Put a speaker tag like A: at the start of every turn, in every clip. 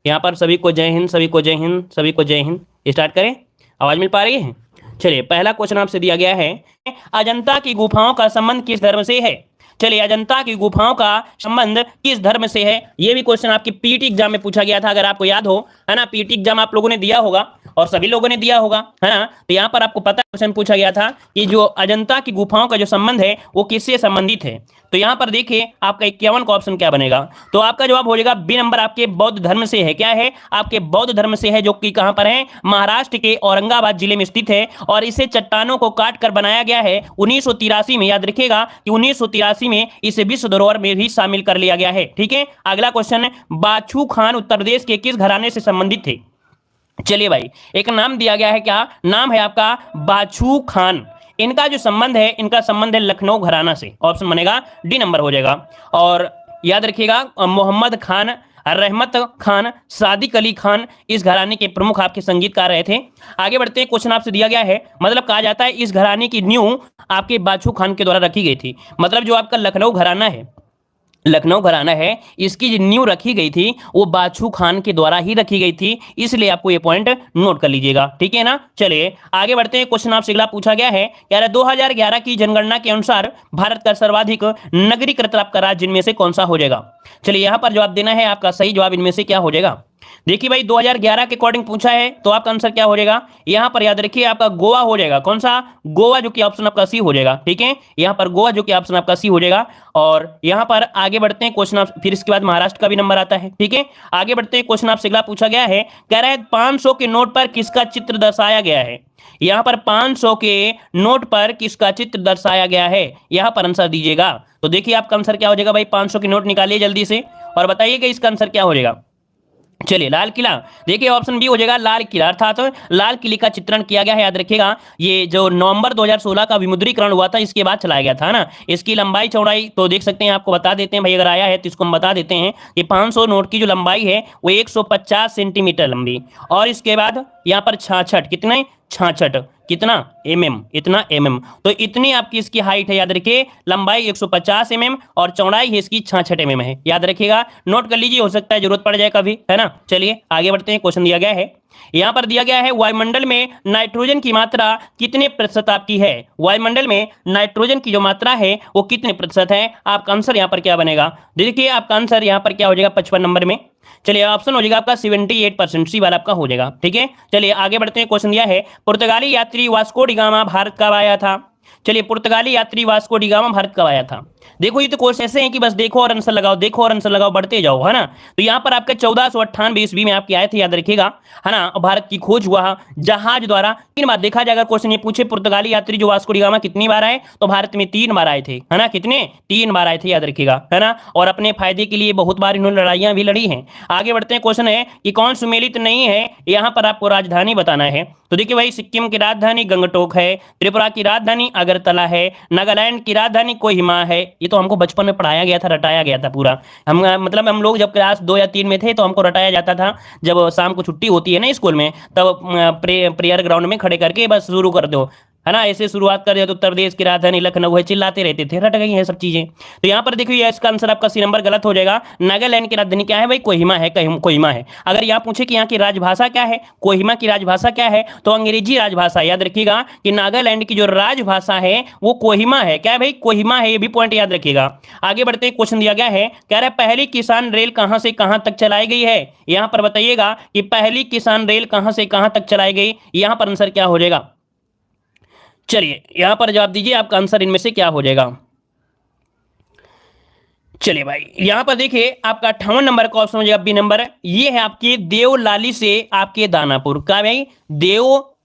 A: यहाँ पर सभी को जय हिंद, सभी को जय हिंद, सभी को जय हिंद। स्टार्ट करें, आवाज मिल पा रही है? चलिए, पहला क्वेश्चन आपसे दिया गया है, अजंता की गुफाओं का संबंध किस धर्म से है? चलिए, अजंता की गुफाओं का संबंध किस धर्म से है? ये भी क्वेश्चन आपकी पीटी एग्जाम में पूछा गया था, अगर आपको याद हो, है ना। पीटी एग्जाम आप लोगों ने दिया होगा और सभी लोगों ने दिया होगा, है ना। तो यहाँ पर आपको पता क्वेश्चन पूछा गया था कि जो अजंता की गुफाओं का जो संबंध है वो किससे संबंधित है। तो यहाँ पर देखिए आपका 51 का ऑप्शन क्या बनेगा, तो आपका जवाब हो जाएगा बी नंबर, आपके बौद्ध धर्म से है। क्या है? आपके बौद्ध धर्म से है, जो कि कहां पर है? महाराष्ट्र के औरंगाबाद जिले में स्थित है और इसे चट्टानों को काट कर बनाया गया है 1983 में। याद रखिएगा कि 1983 में इसे विश्व धरोहर में भी शामिल कर लिया गया है। ठीक है, अगला क्वेश्चन है, बाछू खान उत्तर प्रदेश के किस घराने से संबंधित थे? चलिए भाई, एक नाम दिया गया है, क्या नाम है आपका? बाछू खान। इनका जो संबंध है, इनका संबंध है लखनऊ घराना से। ऑप्शन बनेगा डी नंबर हो जाएगा। और याद रखिएगा, मोहम्मद खान, रहमत खान, सादिक अली खान इस घराने के प्रमुख आपके संगीतकार रहे थे। आगे बढ़ते हैं, क्वेश्चन आपसे दिया गया है, मतलब कहा जाता है इस घराने की नींव आपके बाछू खान के द्वारा रखी गई थी। मतलब जो आपका लखनऊ घराना है, लखनऊ घराना है, इसकी जो नींव रखी गई थी वो बाछू खान के द्वारा ही रखी गई थी, इसलिए आपको ये पॉइंट नोट कर लीजिएगा। ठीक है ना। चलिए आगे बढ़ते हैं, क्वेश्चन आपसे अगला पूछा गया है, कह रहा है 2011 की जनगणना के अनुसार भारत का सर्वाधिक नगरीकृत आपका राज्य इनमें से कौन सा हो जाएगा? चलिए यहाँ पर जवाब देना है, आपका सही जवाब इनमें से क्या हो जाएगा? देखिए भाई, 2011 के अकॉर्डिंग पूछा है, तो आपका आंसर क्या हो जाएगा? यहाँ पर याद रखिए आपका गोवा हो जाएगा। कौन सा? गोवा, जो कि ऑप्शन आपका सी हो जाएगा। ठीक है, यहाँ पर गोवा, जो कि ऑप्शन आपका सी हो जाएगा। और यहाँ पर आगे बढ़ते हैं, क्वेश्चन फिर इसके बाद महाराष्ट्र का भी नंबर आता है। ठीक है, आगे बढ़ते हैं, क्वेश्चन आपसे अगला पूछा गया है, कह रहा है 500 के नोट पर किसका चित्र दर्शाया गया है? यहाँ पर 500 के नोट पर किसका चित्र दर्शाया गया है, यहाँ पर आंसर दीजिएगा। तो देखिए आपका आंसर क्या हो जाएगा भाई, 500 के नोट निकालिए जल्दी से और बताइएगा इसका आंसर क्या हो जाएगा। चलिए, लाल किला। देखिए ऑप्शन बी हो जाएगा लाल किला, अर्थात लाल किले का चित्रण किया गया है। याद रखिएगा, ये जो नवंबर 2016 का विमुद्रीकरण हुआ था, इसके बाद चलाया गया था ना। इसकी लंबाई चौड़ाई तो देख सकते हैं, आपको बता देते हैं भाई, अगर आया है तो इसको हम बता देते हैं कि 500 नोट की जो लंबाई है वो 150 सेंटीमीटर लंबी, और इसके बाद यहाँ पर 66 कितने 66 कितना इतना तो इतनी आपकी इसकी हाइट है। याद रखिए, लंबाई 150 और चौड़ाई है इसकी 66 है। याद रखिएगा, नोट कर लीजिए, हो सकता है जरूरत पड़ जाए कभी, है ना। चलिए आगे बढ़ते हैं, क्वेश्चन दिया गया है, यहां पर दिया गया है वायुमंडल में नाइट्रोजन की मात्रा कितने प्रतिशत आपकी है? वायुमंडल में नाइट्रोजन की जो मात्रा है वो कितने प्रतिशत है? आपका आंसर यहां पर क्या बनेगा? देखिए आपका आंसर यहां पर क्या हो जाएगा 55 नंबर में। चलिए ऑप्शन हो जाएगा आपका 78%, सी वाला आपका हो जाएगा। ठीक है, चलिए आगे बढ़ते हैं, क्वेश्चन दिया है, पुर्तगाली यात्री वास्को डी गामा भारत कब आया था? चलिए, पुर्तगाली यात्री वास्को डी गामा भारत कब आया था? देखो ये तो क्वेश्चन ऐसे हैं कि बस देखो और आंसर लगाओ, देखो और आंसर लगाओ, बढ़ते जाओ, है ना। तो यहाँ पर आपके 1498 ईस्वी में आपके आए थे, याद रखिएगा, है ना। भारत की खोज हुआ जहाज द्वारा 3 बार। देखा जाए अगर क्वेश्चन ये पूछे पुर्तगाली यात्री जो वास्को डी गामा कितनी बार आए, तो भारत में 3 बार आए थे, है ना। कितने? 3 बार आए थे, याद रखिएगा, है ना। और अपने फायदे के लिए बहुत बार इन्होंने लड़ाइयां भी लड़ी हैं। आगे बढ़ते हैं, क्वेश्चन है कि कौन सुमेलित नहीं है, यहाँ पर आपको राजधानी बताना है। तो देखिए भाई, सिक्किम की राजधानी गंगटोक है, त्रिपुरा की राजधानी अगरतला है, नागालैंड की राजधानी कोहिमा है। ये तो हमको बचपन में पढ़ाया गया था, रटाया गया था पूरा। हम मतलब हम लोग जब क्लास 2 या 3 में थे तो हमको रटाया जाता था, जब शाम को छुट्टी होती है ना स्कूल में, तब प्रेयर ग्राउंड में खड़े करके बस शुरू कर दो, है ना। ऐसे शुरुआत कर दिया तो उत्तर प्रदेश की राजधानी लखनऊ है, चिल्लाते रहते थे, रट गई है सब चीजें। तो यहाँ पर देखिए इसका आंसर आपका सी नंबर गलत हो जाएगा। नागालैंड की राजधानी क्या है भाई? कोहिमा है, कोहिमा है। अगर यहाँ पूछे कि यहाँ की राजभाषा क्या है, कोहिमा की राजभाषा क्या है, तो अंग्रेजी राजभाषा। याद रखिएगा कि नागालैंड की जो राजभाषा है वो कोहिमा है। क्या है भाई? कोहिमा है, ये भी पॉइंट याद रखिएगा। आगे बढ़ते हैं, क्वेश्चन दिया गया है, कह रहा है पहली किसान रेल कहां से कहां तक चलाई गई है? यहाँ पर बताइएगा कि पहली किसान रेल कहां से कहां तक चलाई गई, यहाँ पर आंसर क्या हो जाएगा? चलिए यहां पर जवाब दीजिए, आपका आंसर इनमें से क्या हो जाएगा? चलिए भाई, यहां पर देखिए आपका 58 नंबर का ऑप्शन हो जाएगा बी नंबर। ये है आपके देवलाली से आपके दानापुर का भाई,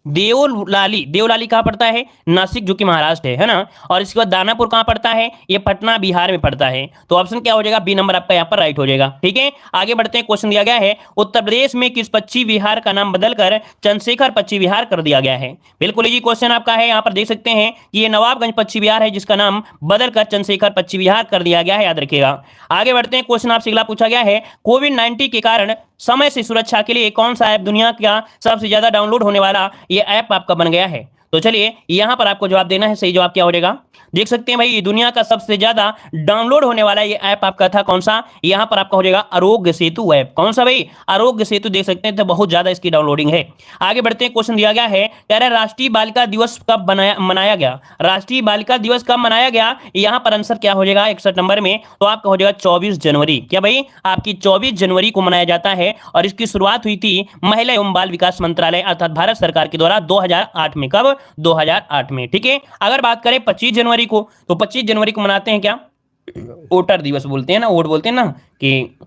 A: देवलाली। देवलाली कहाँ पड़ता है? नासिक, जो कि महाराष्ट्र है ना। और इसके बाद दानापुर कहाँ पड़ता है? ये पटना बिहार में पड़ता है। तो ऑप्शन क्या हो जाएगा? बी नंबर आपका यहाँ पर राइट हो जाएगा। ठीक है, आगे बढ़ते हैं, क्वेश्चन दिया गया है, उत्तर प्रदेश में किस पक्षी विहार का नाम बदलकर चंद्रशेखर पक्षी विहार कर दिया गया है? बिल्कुल ये क्वेश्चन आपका है, यहाँ पर देख सकते हैं कि ये नवाबगंज पक्षी विहार है, जिसका नाम बदलकर चंद्रशेखर पक्षी विहार कर दिया गया है, याद रखिएगा। आगे बढ़ते हैं, क्वेश्चन आपसे अगला पूछा गया है, कोविड-19 के कारण समय से सुरक्षा के लिए कौन सा ऐप दुनिया का सबसे ज्यादा डाउनलोड होने वाला ये ऐप आपका बन गया है? तो चलिए यहां पर आपको जवाब देना है। सही जवाब क्या हो जाएगा, देख सकते हैं भाई, ये दुनिया का सबसे ज्यादा डाउनलोड होने वाला ये ऐप आपका था कौन सा, यहां पर आपका हो जाएगा आरोग्य सेतु ऐप। कौन सा भाई, आरोग्य सेतु, देख सकते हैं तो बहुत ज्यादा इसकी डाउनलोडिंग है। आगे बढ़ते हैं, क्वेश्चन दिया गया है, कह रहा है राष्ट्रीय बालिका दिवस कब मनाया गया। राष्ट्रीय बालिका दिवस कब मनाया गया, यहां पर आंसर क्या हो जाएगा 61 नंबर में, तो आपका हो जाएगा 24 जनवरी। क्या भाई, आपकी 24 जनवरी को मनाया जाता है और इसकी शुरुआत हुई थी महिला एवं बाल विकास मंत्रालय अर्थात भारत सरकार के द्वारा 2008 में। कब, 2008 में। ठीक है, अगर बात करें 25 जनवरी को, तो 25 जनवरी को मनाते हैं क्या, वोटर दिवस बोलते हैं ना, वोट बोलते हैं ना, कि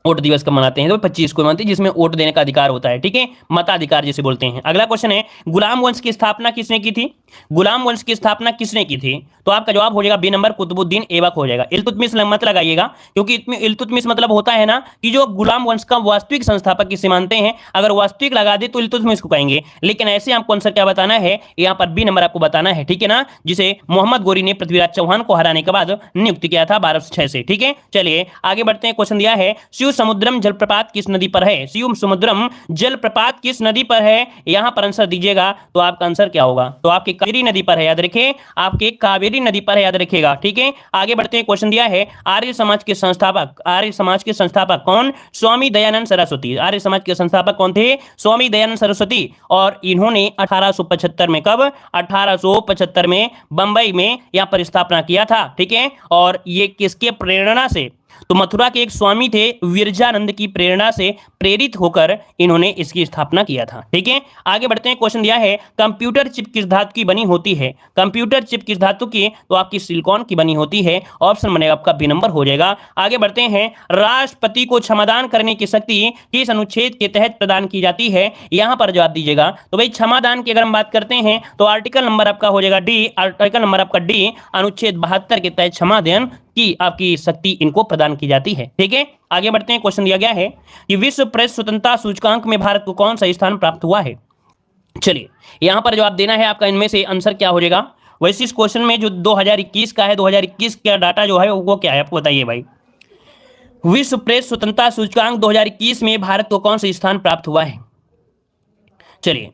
A: वोट दिवस कब मनाते हैं, तो 25 को मनाते हैं, जिसमें वोट देने का अधिकार होता है। ठीक है, मताधिकार जिसे बोलते हैं। अगला क्वेश्चन है, गुलाम वंश की स्थापना किसने की थी। गुलाम वंश की स्थापना किसने की थी, तो आपका जवाब हो जाएगा बी नंबर, कुतुबुद्दीन ऐबक हो जाएगा। इल्तुतमिश मत लगाइएगा, क्योंकि इल्तुतमिश मतलब होता है ना कि जो गुलाम वंश का वास्तविक संस्थापक किसे मानते हैं, अगर वास्तविक लगा दे तो इल्तुतमिश को कहेंगे, लेकिन ऐसे आपको आंसर क्या बताना है, यहाँ पर बी नंबर आपको बताना है। ठीक है ना, जिसे मोहम्मद गोरी ने पृथ्वीराज चौहान को हराने के बाद नियुक्त किया था 1206 से। ठीक है, चलिए आगे बढ़ते हैं। क्वेश्चन दिया है, शिव समुद्रम जलप्रपात किस नदी पर है। शिव समुद्रम जलप्रपात किस नदी पर है, यहां पर आंसर दीजिएगा, तो आपका आंसर क्या होगा, तो आपकी कावेरी नदी पर है, याद रखिए, आपके कावेरी नदी पर है, याद रखिएगा। ठीक है, आगे बढ़ते हैं। क्वेश्चन दिया है, आर्य समाज के संस्थापक, आर्य समाज के संस्थापक कौन, स्वामी दयानंद सरस्वती। आर्य समाज के संस्थापक कौन थे, स्वामी दयानंद सरस्वती, और इन्होंने 1875 में, कब, 1875 में बंबई में यहां पर स्थापना किया था। ठीक है, और ये किसके प्रेरणा से, तो मथुरा के एक स्वामी थे विरजानंद की प्रेरणा से प्रेरित होकर इन्होंने इसकी स्थापना किया था। ठीक है, आगे बढ़ते हैं। क्वेश्चन दिया है, कंप्यूटर चिप किस धातु की बनी होती है। कंप्यूटर चिप किस धातु की, तो आपकी सिलिकॉन की बनी होती है। ऑप्शन बनेगा आपका बी नंबर हो जाएगा। आगे बढ़ते हैं, राष्ट्रपति को क्षमादान करने की शक्ति किस अनुच्छेद के तहत प्रदान की जाती है, यहां पर जवाब दीजिएगा। तो भाई क्षमादान की अगर हम बात करते हैं तो आर्टिकल नंबर आपका हो जाएगा डी, आर्टिकल नंबर आपका डी, अनुच्छेद 72 के तहत क्षमादान की आपकी शक्ति इनको प्रदान की जाती है। ठीक है, आगे बढ़ते हैं। क्वेश्चन दिया गया है कि विश्व प्रेस स्वतंत्रता सूचकांक में भारत को कौन सा स्थान प्राप्त हुआ है। चलिए यहां पर जवाब देना है आपका, इनमें से आंसर क्या हो जाएगा। वैसे इस क्वेश्चन में जो 2021 का है, 2021 का डाटा जो है वो क्या है आपको बताइए भाई। विश्व प्रेस स्वतंत्रता सूचकांक 2021 में भारत को कौन सा स्थान प्राप्त हुआ है। चलिए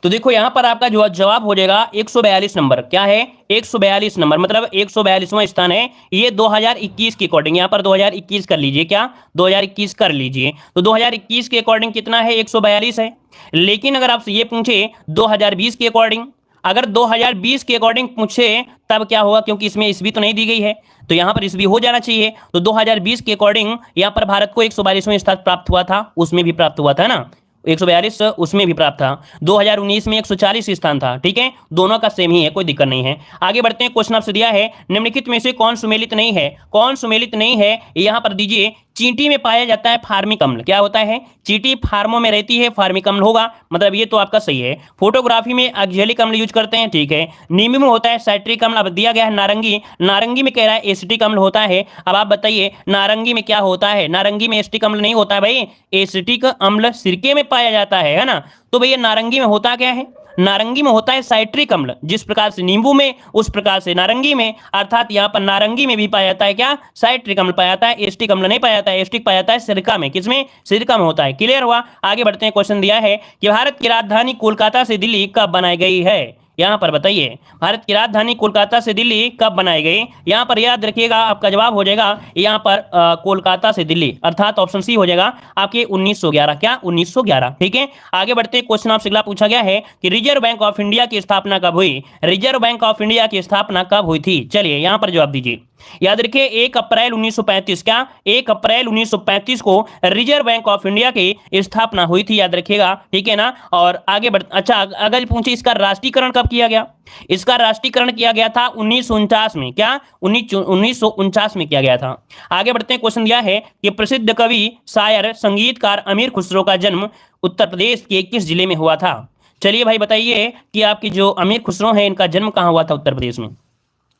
A: तो देखो यहां पर आपका जो जवाब हो जाएगा 142 नंबर। क्या है, 142 नंबर, मतलब 142वां स्थान है ये 2021 के अकॉर्डिंग। यहां पर 2021 कर लीजिए, क्या 2021 कर लीजिए, तो 2021 के अकॉर्डिंग कितना है, 142 है। लेकिन अगर आपसे ये पूछे 2020 के अकॉर्डिंग, अगर 2020 के अकॉर्डिंग पूछे तब क्या होगा, क्योंकि इसमें ईस्वी तो नहीं दी गई है, तो यहां पर ईस्वी हो जाना चाहिए। तो 2020 के अकॉर्डिंग यहां पर भारत को 142वां स्थान प्राप्त हुआ था, उसमें भी प्राप्त हुआ था ना, 142 उसमें भी प्राप्त था। 2019 में 140 स्थान था। ठीक है, दोनों का सेम ही है, कोई दिक्कत नहीं है। आगे बढ़ते हैं। क्वेश्चन आपसे दिया है, निम्नलिखित में से कौन सुमेलित नहीं है, कौन सुमेलित नहीं है, यहां पर दीजिए। चींटी में पाया जाता है फार्मिक अम्ल, क्या होता है, चींटी फार्मों में रहती है, फार्मिक अम्ल होगा, मतलब ये तो आपका सही है। फोटोग्राफी में ऑक्जेलिक अम्ल यूज करते हैं, ठीक है। नींबू में होता है साइट्रिक अम्ल, अब दिया गया है नारंगी, नारंगी में कह रहा है एसिटिक अम्ल होता है। अब आप बताइए नारंगी में क्या होता है, नारंगी में एसिटिक अम्ल नहीं होता है भाई, एसिटिक अम्ल सिरके में पाया जाता है ना। तो भैया नारंगी में होता क्या है, नारंगी में होता है साइट्रिक अम्ल, जिस प्रकार से नींबू में उस प्रकार से नारंगी में, अर्थात यहाँ पर नारंगी में भी पाया जाता है क्या, साइट्रिक अम्ल पाया जाता है, एसिटिक अम्ल नहीं पाया जाता है। एसिटिक पाया जाता है सिरका में, किसमें, सिरका में होता है। क्लियर हुआ। आगे बढ़ते हैं। क्वेश्चन दिया है कि भारत की राजधानी कोलकाता से दिल्ली कब बनाई गई है, यहां पर बताइए। भारत की राजधानी कोलकाता से दिल्ली कब बनाई गई, यहां पर याद रखिएगा आपका जवाब हो जाएगा यहां पर कोलकाता से दिल्ली, अर्थात ऑप्शन सी हो जाएगा आपके 1911, क्या 1911। ठीक है, आगे बढ़ते हैं। क्वेश्चन आपसे अगला पूछा गया है कि रिजर्व बैंक ऑफ इंडिया की स्थापना कब हुई, रिजर्व बैंक ऑफ इंडिया की स्थापना कब हुई थी। चलिए यहां पर जवाब दीजिए। याद रखिए 1 अप्रैल 1935, क्या 1 अप्रैल 1935 को रिजर्व बैंक ऑफ इंडिया की स्थापना हुई थी, याद रखिएगा। ठीक है ना। और आगे बढ़, अच्छा अगर पूछे इसका राष्ट्रीयकरण कब किया गया, इसका राष्ट्रीयकरण किया गया था 1949 में, क्या 1949 में किया गया था। आगे बढ़ते हैं। क्वेश्चन दिया है कि प्रसिद्ध कवि, शायर, संगीतकार अमीर खुसरो का जन्म उत्तर प्रदेश के किस जिले में हुआ था। चलिए भाई बताइए कि आपकी जो अमीर खुसरो है इनका जन्म कहां हुआ था उत्तर प्रदेश में।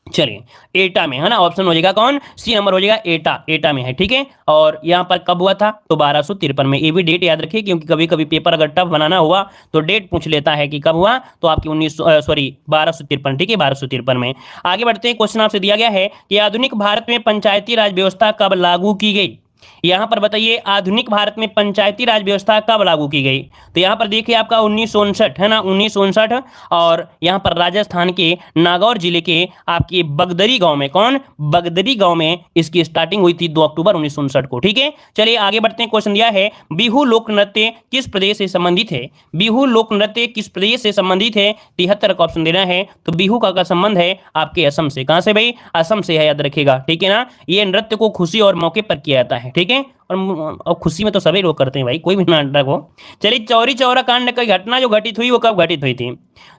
A: चलिए एटा में है ना, ऑप्शन हो जाएगा कौन, सी नंबर हो जाएगा एटा, एटा में है। ठीक है, और यहां पर कब हुआ था, तो 1253 में। ये भी डेट याद रखिए, क्योंकि कभी कभी पेपर अगर टफ बनाना हुआ तो डेट पूछ लेता है कि कब हुआ, तो आपकी 1253। ठीक है, 1253 में। आगे बढ़ते हैं। क्वेश्चन आपसे दिया गया है कि आधुनिक भारत में पंचायती राज व्यवस्था कब लागू की गई। यहाँ पर बताइए आधुनिक भारत में पंचायती राज व्यवस्था कब लागू की गई? तो यहाँ पर देखिए आपका 1959 है ना, 1959। और यहाँ पर राजस्थान के नागौर जिले के आपके बगदरी गांव में, कौन, बगदरी गांव में इसकी स्टार्टिंग हुई थी 2 अक्टूबर 1959 को। ठीक है, चलिए आगे बढ़ते हैं। क्वेश्चन दिया है बिहू लोक नृत्य किस प्रदेश से संबंधित है? बिहू लोक नृत्य किस प्रदेश से संबंधित है? 73 का ऑप्शन देना है। तो बिहू का संबंध है आपके असम से। कहां से भाई? असम से है, याद रखिएगा। ठीक है ना, ये नृत्य को खुशी और मौके पर किया जाता है। ठीक है, और खुशी में तो सभी लोग करते हैं भाई, कोई भी नाटक हो। चलिए, चौरी चौरा कांड की घटना जो घटित हुई वो कब घटित हुई थी?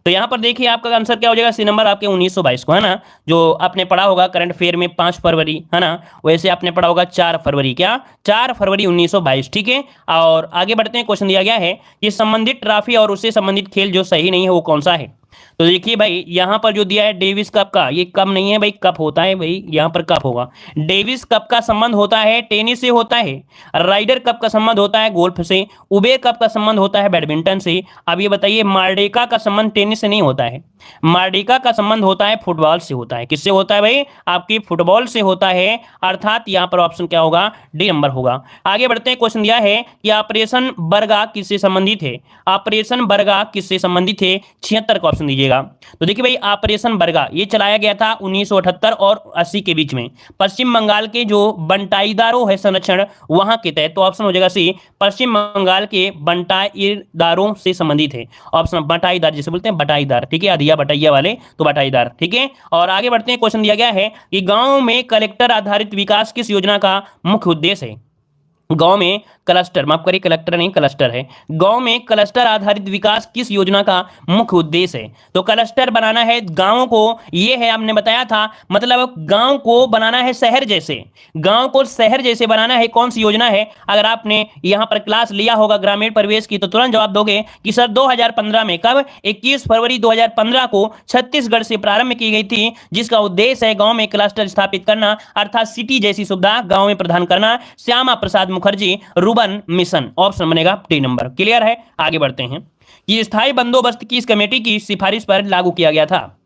A: तो यहाँ पर देखिए आपका आंसर क्या हो जाएगा, सी नंबर आपके 1922 को, है ना। जो आपने पढ़ा होगा करंट अफेयर में 5 फरवरी, है ना, वैसे आपने पढ़ा होगा 4 फरवरी, क्या 4 फरवरी 1922। ठीक है, और आगे बढ़ते हैं। क्वेश्चन दिया गया है कि संबंधित ट्रॉफी और उससे संबंधित खेल जो सही नहीं है वो कौन सा है? तो देखिए भाई यहाँ पर जो दिया है डेविस कप का, ये कप नहीं है भाई, कप होता है भाई, यहाँ पर कप होगा। डेविस कप का संबंध होता है टेनिस से होता है, राइडर कप का संबंध होता है गोल्फ से, उबेर कप का संबंध होता है बैडमिंटन से। अब ये बताइए मार्डेका का संबंध टेनिस से नहीं होता है, मार्डेका का संबंध होता है फुटबॉल से होता है। किससे होता है भाई? आपकी फुटबॉल से होता है, अर्थात यहाँ पर ऑप्शन क्या होगा, डी नंबर होगा। आगे बढ़ते हैं। क्वेश्चन दिया है कि ऑपरेशन बरगा किससे संबंधित है? ऑपरेशन बरगा किससे संबंधित है? 76 का ऑप्शन दीजिएगा। तो देखिए भाई ऑपरेशन बरगा ये चलाया गया था 1978 और 80 के बीच में, पश्चिम बंगाल के जो बंटाईदारों है संरक्षण वहां के तहत। तो ऑप्शन हो जाएगा सी, पश्चिम बंगाल के बंटाईदारों से संबंधित है। ऑप्शन बटाईदार जिसे बोलते हैं, बटाईदार। ठीक है, अधिया बटाइया वाले, तो बटाईदार। ठीक है, और आगे बढ़ते हैं। क्वेश्चन दिया गया है कि गांव में कलेक्टर आधारित विकास किस योजना का मुख्य उद्देश्य है? गांव में क्लस्टर, माफ करिए कलेक्टर नहीं क्लस्टर है, गांव में क्लस्टर आधारित विकास किस योजना का मुख्य उद्देश्य है? तो क्लस्टर बनाना है गांवों को, ये है आपने बताया था, मतलब गांव को बनाना है शहर जैसे, गांव को शहर जैसे बनाना है। कौन सी योजना है? अगर आपने यहां पर क्लास लिया होगा ग्रामीण परिवेश की तो तुरंत जवाब दोगे कि सर 2015 में, कब, 21 फरवरी 2015 को छत्तीसगढ़ से प्रारंभ की गई थी, जिसका उद्देश्य है गांव में क्लस्टर स्थापित करना, अर्थात सिटी जैसी सुविधा गांव में प्रदान करना। श्यामा प्रसाद मुखर्जी रुबन मिशन, ऑप्शन बनेगा डी नंबर। क्लियर है, आगे बढ़ते हैं। कि स्थायी बंदोबस्त किस कमेटी की सिफारिश पर लागू किया गया था?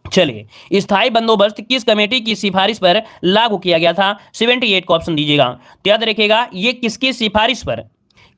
A: चलिए, स्थायी बंदोबस्त किस कमेटी की सिफारिश पर लागू किया गया था? 78 का ऑप्शन दीजिएगा। तो याद रखिएगा ये किसकी सिफारिश पर,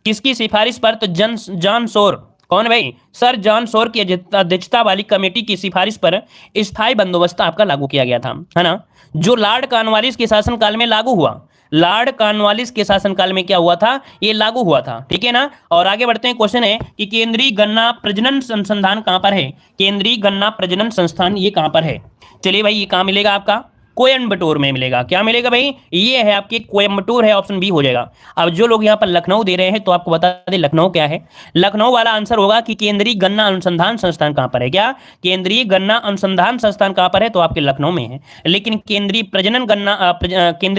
A: किसकी सिफारिश पर? तो जॉन शोर, कौन भाई? सर जॉन शोर की अध्यक्षता वाली कमेटी की सिफारिश पर स्थायी बंदोबस्त आपका लागू किया गया था, है ना, जो लॉर्ड कॉर्नवालिस के शासनकाल में लागू हुआ। लॉर्ड कॉर्नवालिस के शासनकाल में क्या हुआ था? ये लागू हुआ था। ठीक है ना, और आगे बढ़ते हैं। क्वेश्चन है कि केंद्रीय गन्ना प्रजनन संस्थान कहां पर है? केंद्रीय गन्ना प्रजनन संस्थान ये कहां पर है? चलिए भाई, ये कहां मिलेगा आपका? कोयम्बटूर में मिलेगा। क्या मिलेगा भाई? ये है आपके कोयम्बटूर है, ऑप्शन बी हो जाएगा। अब जो लोग यहाँ पर लखनऊ दे रहे हैं तो आपको बता दें लखनऊ क्या है। लखनऊ वाला आंसर होगा कि केंद्रीय गन्ना अनुसंधान संस्थान कहाँ पर है। क्या केंद्रीय गन्ना अनुसंधान संस्थान कहाँ पर है? तो आपके लखनऊ में है। लेकिन केंद्रीय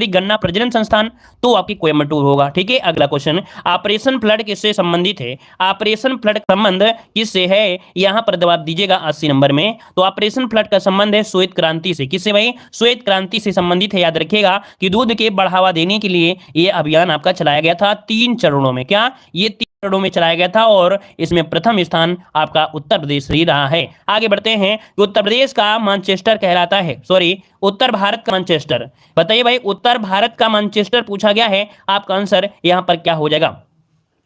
A: गन्ना प्रजनन संस्थान तो आपकी कोयम्बटूर होगा। ठीक है, अगला क्वेश्चन, ऑपरेशन फ्लड किससे संबंधित है? ऑपरेशन फ्लड का संबंध किससे है? यहाँ पर जवाब दीजिएगा 80 नंबर में। तो ऑपरेशन फ्लड का संबंध है श्वेत क्रांति से। किससे भाई? श्वेत क्रांति से संबंधित है। याद रखिएगा कि दूध के बढ़ावा देने के लिए यह अभियान आपका चलाया गया था 3 चरणों में। क्या ये 3 चरणों में चलाया गया था? और इसमें प्रथम स्थान आपका उत्तर प्रदेश ही रहा है। आगे बढ़ते हैं कि उत्तर प्रदेश का मैनचेस्टर कहलाता है, सॉरी उत्तर भारत का मैनचेस्टर। बताइए भाई, उत्तर भारत का मैनचेस्टर पूछा गया है, आपका आंसर यहां पर क्या हो जाएगा?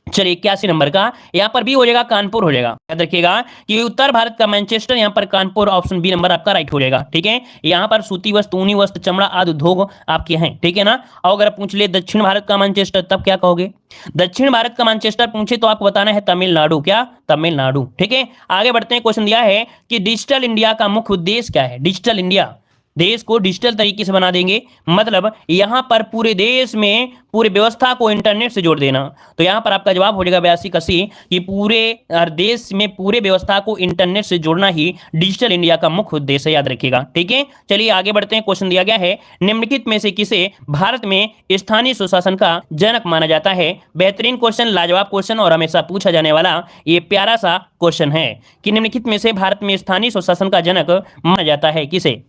A: चलिए 81 नंबर का यहां पर भी हो जाएगा, कानपुर हो जाएगा। याद रखिएगा कि उत्तर भारत का मैनचेस्टर यहां पर कानपुर, ऑप्शन बी नंबर आपका राइट हो जाएगा। ठीक है, यहां पर सूती वस्त्र, ऊनी वस्त्र, चमड़ा आदि उद्योग आपके हैं। ठीक है ना, और अगर पूछ ले दक्षिण भारत का मैनचेस्टर तब क्या कहोगे? दक्षिण भारत का मैनचेस्टर पूछे तो आपको बताना है तमिलनाडु। क्या? तमिलनाडु। ठीक है, आगे बढ़ते हैं। क्वेश्चन दिया है कि डिजिटल इंडिया का मुख्य उद्देश्य क्या है? डिजिटल इंडिया, देश को डिजिटल तरीके से बना देंगे, मतलब यहां पर पूरे देश में पूरे व्यवस्था को इंटरनेट से जोड़ देना। तो यहां पर आपका जवाब हो जाएगा 82 का सी, कि पूरे देश में पूरे व्यवस्था को इंटरनेट से जोड़ना ही डिजिटल इंडिया का मुख्य उद्देश्य है। याद रखिएगा। ठीक है, चलिए आगे बढ़ते हैं। क्वेश्चन दिया गया है, निम्नलिखित में से किसे भारत में स्थानीय सुशासन का जनक माना जाता है? बेहतरीन क्वेश्चन, लाजवाब क्वेश्चन और हमेशा पूछा जाने वाला ये प्यारा सा क्वेश्चन है कि निम्नलिखित में से भारत में स्थानीय सुशासन का जनक माना जाता है किसे?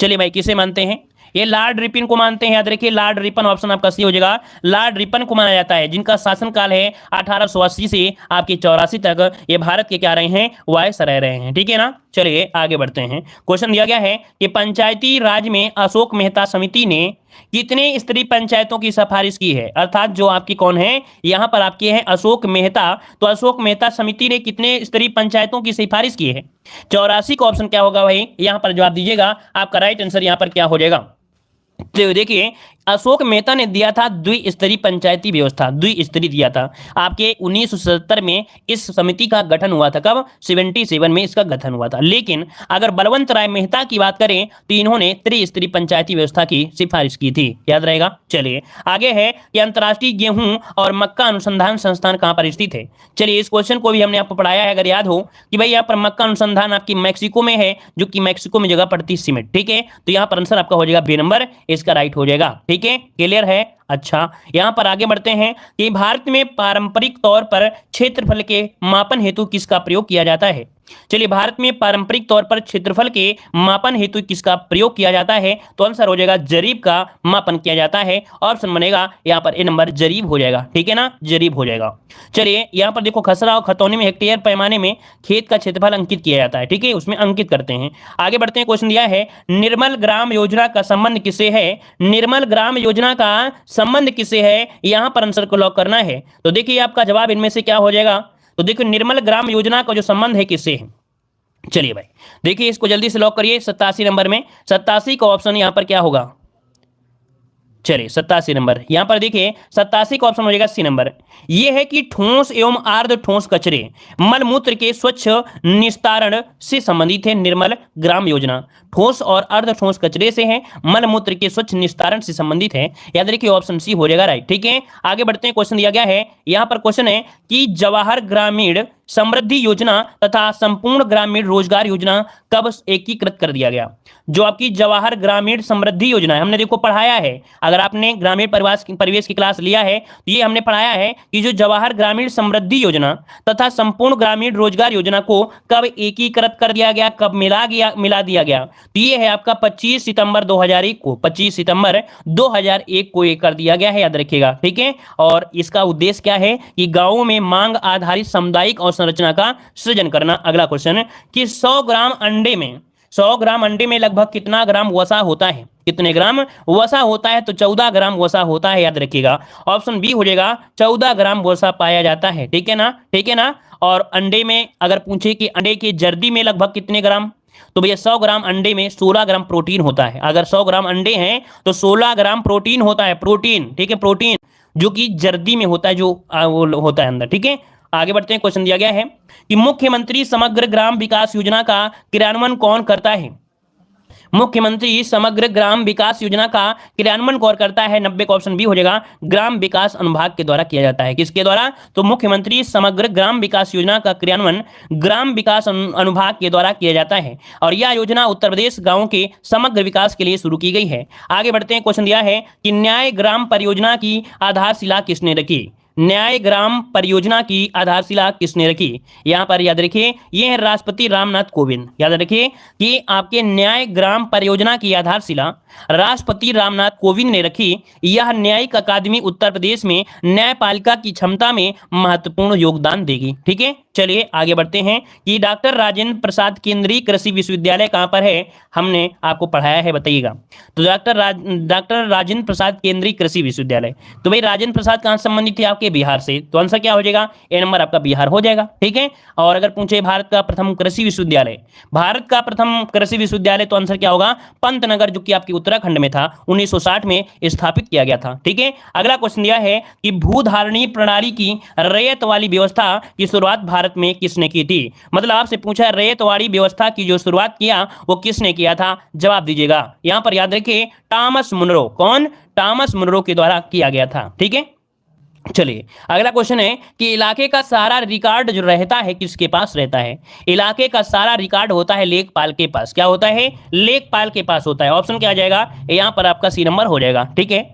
A: चलिए भाई, किसे मानते हैं? ये लॉर्ड रिपन को मानते हैं। याद रखिए लॉर्ड रिपन, ऑप्शन आपका सी हो जाएगा। लॉर्ड रिपन को माना जाता है, जिनका शासनकाल है 1880 से आपके 84 तक ये भारत के क्या रहे हैं? वायस रह रहे हैं। ठीक है ना। चलिए आगे बढ़ते हैं। क्वेश्चन दिया गया है कि पंचायती राज में अशोक मेहता समिति ने कितने स्तरीय पंचायतों की सिफारिश की है, अर्थात जो आपकी कौन है यहाँ पर आपके हैं अशोक मेहता, तो अशोक मेहता समिति ने कितने स्तरीय पंचायतों की सिफारिश की है? 84 का ऑप्शन क्या होगा भाई, यहाँ पर जवाब दीजिएगा। आपका राइट आंसर यहाँ पर क्या हो जाएगा? तो देखिए अशोक मेहता ने दिया था द्विस्तरीय पंचायती व्यवस्था, द्विस्तरीय दिया था। आपके 1977 में इस समिति का गठन हुआ था। कब? 77 में इसका गठन हुआ था। लेकिन अगर बलवंत राय मेहता की बात करें तो इन्होंने त्रिस्तरीय पंचायती व्यवस्था की सिफारिश की थी, याद रहेगा। चलिए आगे है कि अंतर्राष्ट्रीय गेहूं और मक्का अनुसंधान संस्थान कहां पर स्थित है? चलिए इस क्वेश्चन को भी हमने आपको पढ़ाया है, अगर याद हो कि भाई यहाँ पर मक्का अनुसंधान आपकी मैक्सिको में है, जो कि मैक्सिको में जगह पड़ती है सीमेंट, ठीक है। तो यहाँ पर आंसर आपका हो जाएगा बी नंबर, इसका राइट हो जाएगा, ठीक है। क्लियर है? अच्छा, यहां पर आगे बढ़ते हैं कि भारत में पारंपरिक तौर पर क्षेत्रफल के मापन हेतु किसका प्रयोग किया जाता है? चलिए भारत में पारंपरिक तौर पर क्षेत्रफल के मापन हेतु किसका प्रयोग किया जाता है? तो आंसर हो जाएगा जरीब का मापन किया जाता है। ऑप्शन बनेगा यहाँ पर ए नंबर, जरीब हो जाएगा, ठीक है ना, जरीब हो जाएगा। चलिए यहाँ पर देखो खसरा और खतौनी में हेक्टेयर पैमाने में खेत का क्षेत्रफल अंकित किया जाता है, ठीक है, उसमें अंकित करते हैं। आगे बढ़ते हैं, क्वेश्चन दिया है निर्मल ग्राम योजना का संबंध किससे है? निर्मल ग्राम योजना का संबंध किससे है? यहां पर आंसर को लॉक करना है। तो देखिए आपका जवाब इनमें से क्या हो जाएगा? तो देखिए निर्मल ग्राम योजना का जो संबंध है किससे है? चलिए भाई देखिए इसको जल्दी से लॉक करिए। 87 नंबर में 87 का ऑप्शन यहां पर क्या होगा? चलिए 87 नंबर, यहां पर देखिए 87 का ऑप्शन हो जाएगा सी नंबर। यह है कि ठोस एवं अर्ध ठोस कचरे मलमूत्र के स्वच्छ निस्तारण से संबंधित है निर्मल ग्राम योजना। ठोस और अर्ध ठोस कचरे से है, मलमूत्र के स्वच्छ निस्तारण से संबंधित है। याद रखिए ऑप्शन सी हो जाएगा राइट, ठीक है। आगे बढ़ते हैं, क्वेश्चन दिया गया है, यहां पर क्वेश्चन है कि जवाहर ग्रामीण समृद्धि योजना तथा संपूर्ण ग्रामीण रोजगार योजना कब एकीकृत कर दिया गया? जो आपकी जवाहर ग्रामीण समृद्धि योजना है, हमने देखो पढ़ाया है, अगर आपने ग्रामीण परिवेश की क्लास लिया है तो ये हमने पढ़ाया है कि जो जवाहर ग्रामीण समृद्धि योजना तथा संपूर्ण ग्रामीण रोजगार योजना को कब एकीकृत कर दिया गया, कब मिला दिया गया? तो ये है आपका 25 सितंबर 2001 को, 25 सितंबर 2001 को ये कर दिया गया है, याद रखिएगा, ठीक है। और इसका उद्देश्य क्या है कि गांवों में मांग आधारित सामुदायिक और संरचना का सृजन करना। अगला क्वेश्चन कि 100 ग्राम अंडे में लगभग कितना ग्राम वसा होता है? कितने ग्राम वसा होता है? तो 14 ग्राम वसा होता है, याद रखिएगा। ऑप्शन बी हो जाएगा 14 ग्राम वसा पाया जाता है, ठीक है ना, ठीक है ना। और अंडे में अगर पूछे कि अंडे की जर्दी में लगभग कितने ग्राम, तो भैया 100 ग्राम अंडे में 16 ग्राम प्रोटीन होता है। अगर 100 ग्राम अंडे हैं तो 16 ग्राम प्रोटीन होता है, प्रोटीन, ठीक है, प्रोटीन जो कि जर्दी में होता है, जो वो होता है अंदर, ठीक है। आगे बढ़ते हैं, क्वेश्चन दिया गया है कि मुख्यमंत्री समग्र ग्राम विकास योजना का क्रियान्वयन कौन करता है? मुख्यमंत्री समग्र ग्राम विकास योजना का क्रियान्वयन कौन करता है? 90 का ऑप्शन बी हो जाएगा, ग्राम विकास अनुभाग के द्वारा किया जाता है। किसके द्वारा? तो मुख्यमंत्री समग्र ग्राम विकास योजना का क्रियान्वयन ग्राम विकास अनुभाग के द्वारा किया जाता है। और यह योजना उत्तर प्रदेश गांवों के समग्र विकास के लिए शुरू की गई है। आगे बढ़ते हैं, क्वेश्चन दिया है कि न्याय ग्राम परियोजना की आधारशिला किसने रखी? न्याय ग्राम परियोजना की आधारशिला किसने रखी? यहां पर याद रखिए यह है राष्ट्रपति रामनाथ कोविंद। याद रखिए कि आपके न्याय ग्राम परियोजना की आधारशिला राष्ट्रपति रामनाथ कोविंद ने रखी। यह न्यायिक अकादमी उत्तर प्रदेश में न्यायपालिका की क्षमता में महत्वपूर्ण योगदान देगी, ठीक है। चलिए आगे बढ़ते हैं कि डॉक्टर राजेंद्र प्रसाद केंद्रीय कृषि विश्वविद्यालय कहां पर है? हमने आपको पढ़ाया है, बताइएगा। तो डॉक्टर राजेंद्र प्रसाद केंद्रीय कृषि विश्वविद्यालय, तो भाई राजेंद्र प्रसाद कहां संबंधित थे? आपके बिहार से। तो आंसर क्या हो जाएगा? ए नंबर आपका बिहार हो जाएगा, ठीक है। और अगर पूछे भारत का प्रथम कृषि विश्वविद्यालय, भारत का प्रथम कृषि विश्वविद्यालय, तो आंसर क्या होगा? पंतनगर, जो कि आपकी उत्तराखंड में था, 1960 में स्थापित किया गया था, ठीक है। अगला क्वेश्चन दिया है कि भूधारणी प्रणाली की रैयत वाली व्यवस्था की शुरुआत भारत में किसने की थी? मतलब आपसे पूछा रैयत वाली व्यवस्था की जो शुरुआत किया वो किसने किया था? जवाब दीजिएगा। यहां पर याद रखिए टॉमस मुनरो। कौन? टॉमस मुनरो के द्वारा किया गया था, ठीक है। चलिए अगला क्वेश्चन है कि इलाके का सारा रिकॉर्ड जो रहता है किसके पास रहता है? इलाके का सारा रिकॉर्ड होता है लेखपाल के पास। क्या होता है? लेखपाल के पास होता है। ऑप्शन क्या आ जाएगा? यहां पर आपका सी नंबर हो जाएगा, ठीक है।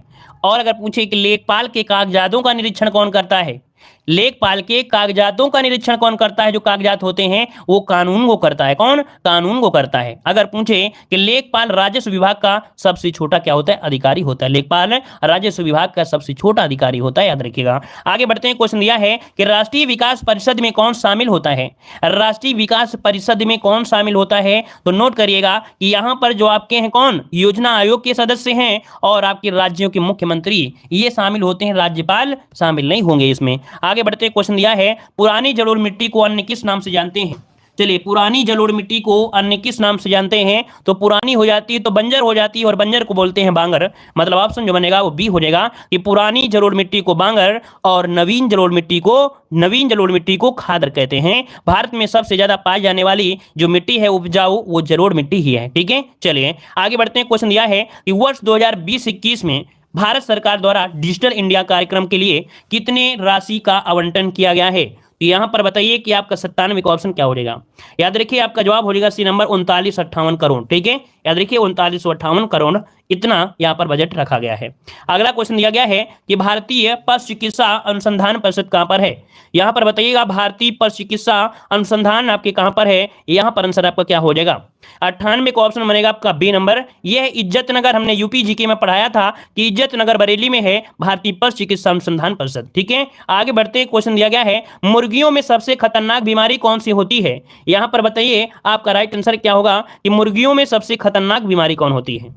A: और अगर पूछे कि लेखपाल के कागजातों का निरीक्षण कौन करता है? लेखपाल के कागजातों का निरीक्षण कौन करता है? जो कागजात होते हैं वो कानून को करता है। कौन? कानून को करता है। अगर पूछे कि लेखपाल राजस्व विभाग का सबसे छोटा क्या होता है? अधिकारी होता है। लेखपाल राजस्व विभाग का सबसे छोटा अधिकारी होता है, याद रखिएगा। आगे बढ़ते हैं। क्वेश्चन दिया है कि राष्ट्रीय विकास परिषद में कौन शामिल होता है? राष्ट्रीय विकास परिषद में कौन शामिल होता है? तो नोट करिएगा कि यहां पर जो आपके हैं कौन? योजना आयोग के सदस्य हैं और आपके राज्यों के मुख्यमंत्री ये शामिल होते हैं, राज्यपाल शामिल नहीं होंगे इसमें। आगे बढ़ते क्वेश्चन दिया है पुरानी जलोढ़ मिट्टी को अन्य किस नाम से जानते हैं? चलिए, पुरानी जलोढ़ मिट्टी को अन्य किस नाम से जानते हैं? तो पुरानी हो जाती है तो बंजर हो जाती है और बंजर को बोलते हैं बांगर। मतलब ऑप्शन जो बनेगा वो बी हो जाएगा कि पुरानी जलोढ़ मिट्टी को बांगर और नवीन जलोढ़ मिट्टी को खादर कहते हैं। भारत में सबसे ज्यादा पाई जाने वाली जो मिट्टी है उपजाऊ वो जलोढ़ मिट्टी ही है। ठीक है, चलिए आगे बढ़ते हैं। क्वेश्चन दिया है कि वर्ष 2020-21 में भारत सरकार द्वारा डिजिटल इंडिया कार्यक्रम के लिए कितने राशि का आवंटन किया गया है? तो यहां पर बताइए कि आपका 97 का ऑप्शन क्या हो जाएगा। याद रखिए आपका जवाब हो जाएगा सी नंबर 3958 करोड़। ठीक है, याद रखिए 3958 करोड़ इतना यहां पर बजट रखा गया है। अगला क्वेश्चन दिया गया है कि भारतीय पशु चिकित्सा अनुसंधान परिषद कहां पर है? यहां पर बताइएगा भारतीय पशु चिकित्सा अनुसंधान आपके कहां पर है? यहां पर आंसर आपका क्या हो जाएगा? 98 का ऑप्शन बनेगा आपका बी नंबर। यह इज्जत नगर, हमने यूपी जीके में पढ़ाया था कि इज्जत नगर बरेली में है भारतीय पशु चिकित्सा अनुसंधान परिषद। ठीक है, आगे बढ़ते क्वेश्चन दिया गया है मुर्गियों में सबसे खतरनाक बीमारी कौन सी होती है? यहां पर बताइए आपका राइट आंसर क्या होगा कि मुर्गियों में सबसे खतरनाक बीमारी कौन होती है।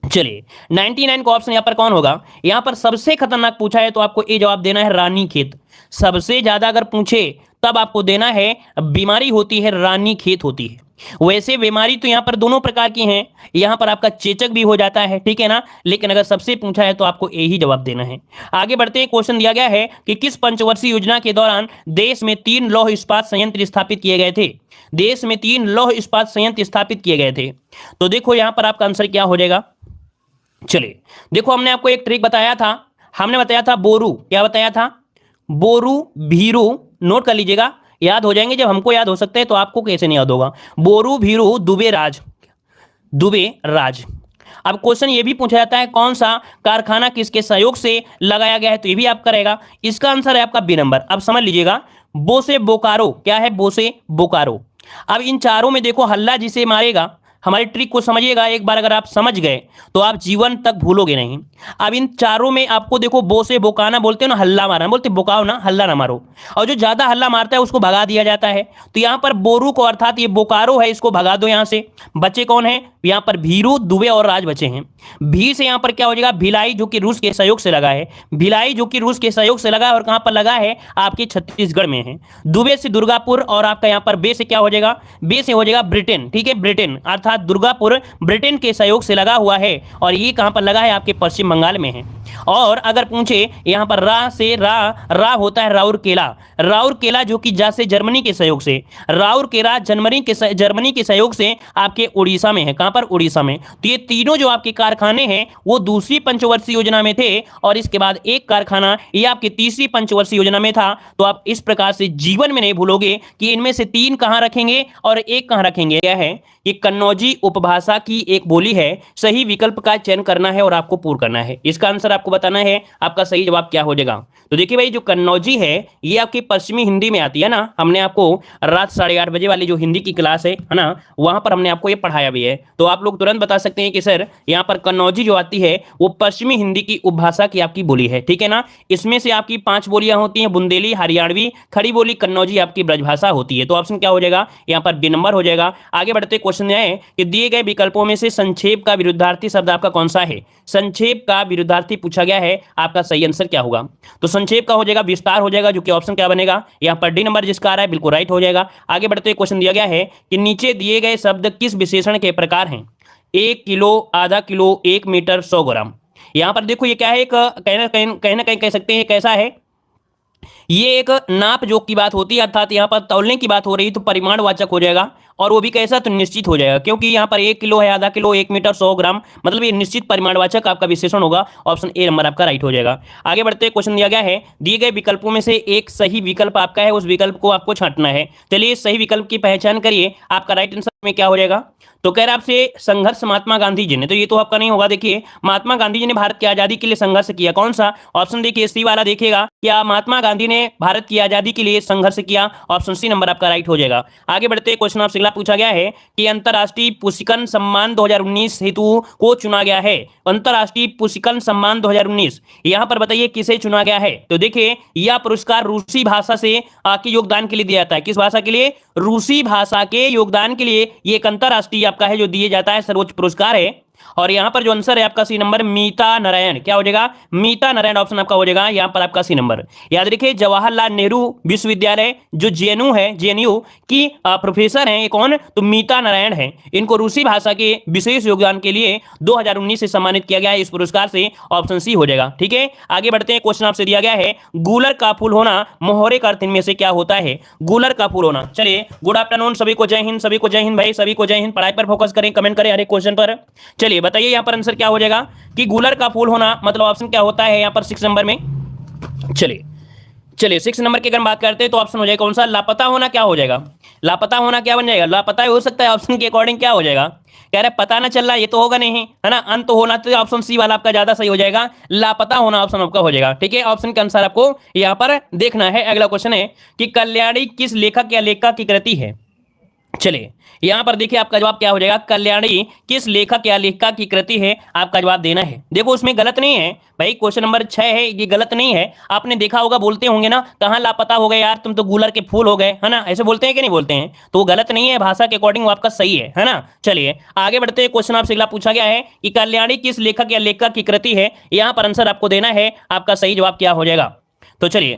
A: चलिए 99 का ऑप्शन यहां पर कौन होगा? यहां पर सबसे खतरनाक पूछा है तो आपको ए जवाब देना है रानीखेत। सबसे ज्यादा अगर पूछे तब आपको देना है बीमारी होती है रानीखेत होती है। वैसे बीमारी तो यहां पर दोनों प्रकार की हैं, यहां पर आपका चेचक भी हो जाता है, ठीक है ना, लेकिन अगर सबसे पूछा है तो आपको ए ही जवाब देना है। आगे बढ़ते हैं। क्वेश्चन दिया गया है कि किस पंचवर्षीय योजना के दौरान देश में 3 लौह इस्पात संयंत्र स्थापित किए गए थे? देश में 3 लौह इस्पात संयंत्र स्थापित किए गए थे। तो देखो यहां पर आपका आंसर क्या हो जाएगा। चलिए देखो, हमने आपको एक ट्रिक बताया था, हमने बताया था बोरू। क्या बताया था? बोरू भीरू। नोट कर लीजिएगा, याद हो जाएंगे। जब हमको याद हो सकते हैं तो आपको कैसे नहीं याद होगा? बोरू भीरू दुबे राज, दुबे राज। अब क्वेश्चन ये भी पूछा जाता है कौन सा कारखाना किसके सहयोग से लगाया गया है? तो ये भी आपका रहेगा। इसका आंसर है आपका बी नंबर। अब समझ लीजिएगा, बोसे बोकारो। क्या है? बोसे बोकारो। अब इन चारों में देखो हल्ला जिसे मारेगा, हमारी ट्रिक को समझिएगा, एक बार अगर आप समझ गए तो आप जीवन तक भूलोगे नहीं। अब इन चारों में आपको देखो बोसे बोकाना बोलते हो ना, हल्ला मारना बोलते, बोकाओ ना, हल्ला ना मारो। और जो ज्यादा हल्ला मारता है उसको भगा दिया जाता है। तो यहां पर बोरू को अर्थात ये बोकारो है, इसको भगा दो यहां से। बचे कौन है? यहां पर भीरू दुबे और राज बचे हैं। भी से यहां पर क्या हो जाएगा? भिलाई, जो कि रूस के सहयोग से लगा है। भिलाई जो कि रूस के सहयोग से लगा है और कहां पर लगा है? आपके छत्तीसगढ़ में है। दुबे से दुर्गापुर और आपका यहां पर बे से क्या हो जाएगा? बे से हो जाएगा ब्रिटेन। ठीक है, ब्रिटेन अर्थात दुर्गापुर ब्रिटेन के सहयोग से लगा हुआ है और ये कहां पर लगा है? आपके पश्चिम बंगाल में है। और अगर पूछे यहां पर रा से रा होता है राउरकेला। राउरकेला जो कि जा से जर्मनी के सहयोग से, राउरकेला जर्मनी के सहयोग से आपके उड़ीसा में है। कहां पर? उड़ीसा में। तो ये तीनों जो आपके कारखाने हैं वो दूसरी पंचवर्षीय योजना में थे और इसके बाद एक कारखाना ये आपकी तीसरी पंचवर्षीय योजना में था। तो आप इस प्रकार से जीवन में नहीं भूलोगे कि इनमें से 3 कहां रखेंगे और 1 कहां रखेंगे। क्या है? कि कन्नौजी उपभाषा की एक बोली है। सही विकल्प का चयन करना है और आपको पूर्ण करना है। इसका आंसर आपको बताना है आपका सही जवाब क्या हो जाएगा। तो देखिए भाई, जो कन्नौजी है ये आपकी पश्चिमी हिंदी में आती है ना। हमने आपको रात 8:30 बजे वाली जो हिंदी की क्लास है ना, वहां पर हमने आपको ये पढ़ाया भी है। तो आप लोग तुरंत बता सकते हैं कि सर यहाँ पर कन्नौजी जो आती है वो पश्चिमी हिंदी की उपभाषा की आपकी बोली है। ठीक है ना, इसमें से आपकी 5 बोलियां होती हैं, बुंदेली, हरियाणवी, खड़ी बोली, कन्नौजी आपकी ब्रजभाषा होती है। तो ऑप्शन क्या हो जाएगा? यहाँ पर बी नंबर हो जाएगा। आगे बढ़ते क्वेश्चन है कि दिए गए विकल्पों में से संक्षेप का विरुद्धार्थी शब्द आपका कौन सा है? संक्षेप का विरुद्धार्थी पूछा गया है, आपका सही आंसर क्या होगा? तो संक्षेप का हो जाएगा विस्तार हो जाएगा, जो कि ऑप्शन क्या बनेगा? यहाँ पर डी नंबर जिसका आ रहा है बिल्कुल राइट हो जाएगा। आगे बढ़ते क्वेश्चन दिया गया है कि नीचे दिए गए शब्द किस विशेषण के प्रकार हैं? 1 किलो, आधा किलो, 1 मीटर, 100 ग्राम। यहां पर देखो ये क्या है? एक कहना कहीं कह सकते हैं कैसा है? ये एक नाप जोक की बात होती है, अर्थात यहाँ पर तौलने की बात हो रही तो परिमाणवाचक हो जाएगा और वो भी कैसा? तो निश्चित हो जाएगा, क्योंकि यहाँ पर 1 किलो है, आधा किलो, 1 मीटर, 100 ग्राम, मतलब ये निश्चित परिमाणवाचक आपका विशेषण होगा। ऑप्शन ए नंबर आपका राइट हो जाएगा। आगे बढ़ते क्वेश्चन दिया गया है दिए गए विकल्पों में से एक सही विकल्प आपका है, उस विकल्प को आपको छांटना है। चलिए सही विकल्प की पहचान करिए, आपका राइट आंसर में क्या हो जाएगा? तो कह रहा आपसे संघर्ष महात्मा गांधी जी ने, तो ये तो आपका नहीं होगा। देखिए महात्मा गांधी जी ने भारत की आजादी के लिए संघर्ष किया, कौन सा? ऑप्शन देखिए सी वाला देखिएगा। क्या महात्मा गांधी ने जिन्होंने भारत की आजादी के लिए संघर्ष किया। ऑप्शन सी नंबर आपका राइट हो जाएगा। आगे बढ़ते हैं, क्वेश्चन आपसे अगला पूछा गया है कि अंतर्राष्ट्रीय पुष्कर सम्मान 2019 हेतु को चुना गया है। अंतर्राष्ट्रीय पुष्कर सम्मान 2019 यहां पर बताइए किसे चुना गया है। तो देखिए यह पुरस्कार रूसी भाषा से के योगदान के लिए दिया जाता है। किस भाषा के लिए? रूसी भाषा के योगदान के लिए ये एक अंतर्राष्ट्रीय आपका है जो दिए जाता है, सर्वोच्च पुरस्कार है। और यहां पर जो आंसर है आपका सी नंबर मीता नारायण, क्या हो जाएगा? मीता नारायण ऑप्शन आपका हो जाएगा यहां पर आपका सी नंबर। याद रखिए जवाहरलाल नेहरू विश्वविद्यालय जो जेएनयू है, जेएनयू की प्रोफेसर हैं ये कौन? तो मीता नारायण हैं। इनको रूसी भाषा के विशेष योगदान के लिए 2019 से सम्मानित किया गया है इस पुरस्कार से। ऑप्शन सी हो जाएगा। ठीक है, आगे बढ़ते हैं। क्वेश्चन आपसे दिया गया है गूलर का फूल होना मोहरे का अर्थ इनमें से क्या होता है? गूलर का फूल होना। चलिए गुड आफ्टरनून सभी को, जय हिंद, सभी को जय हिंद भाई, सभी को जय हिंद। पढ़ाई पर फोकस करें, कमेंट करें हर एक क्वेश्चन पर। चलिए बताइए यहां पर आंसर क्या हो जाएगा कि गूलर का फूल होना मतलब ऑप्शन क्या होता है यहां पर 6 नंबर में। चलिए 6 नंबर की अगर बात करते हैं तो ऑप्शन हो जाएगा कौन सा? लापता होना। क्या हो जाएगा? लापता होना क्या बन जाएगा? लापता हो सकता है ऑप्शन के अकॉर्डिंग क्या हो जाएगा? कह रहे पता ना चल रहा, ये तो होगा नहीं है ना, अंत होना, तो ऑप्शन सी वाला आपका ज्यादा सही हो जाएगा। लापता होना ऑप्शन आपका हो जाएगा। ठीक है, ऑप्शन के अनुसार आपको यहां पर देखना है। अगला क्वेश्चन है कि कल्याणी किस लेखक या लेखिका की कृति है? चलिए यहां पर देखिए आपका जवाब क्या हो जाएगा? कल्याणी किस लेखक या लेखिका की कृति है, आपका जवाब देना है। देखो उसमें गलत नहीं है भाई, क्वेश्चन नंबर 6 है, ये गलत नहीं है। आपने देखा होगा बोलते होंगे ना, कहां लापता हो गए यार तुम तो गूलर के फूल हो गए, है ना, ऐसे बोलते हैं कि नहीं बोलते हैं? तो वो गलत नहीं है, भाषा के अकॉर्डिंग वो आपका सही है ना। चलिए आगे बढ़ते हैं। क्वेश्चन आपसे अगला पूछा गया है कि कल्याणी किस लेखक या लेखिका की कृति है, यहां पर आंसर आपको देना है। आपका सही जवाब क्या हो जाएगा? तो चलिए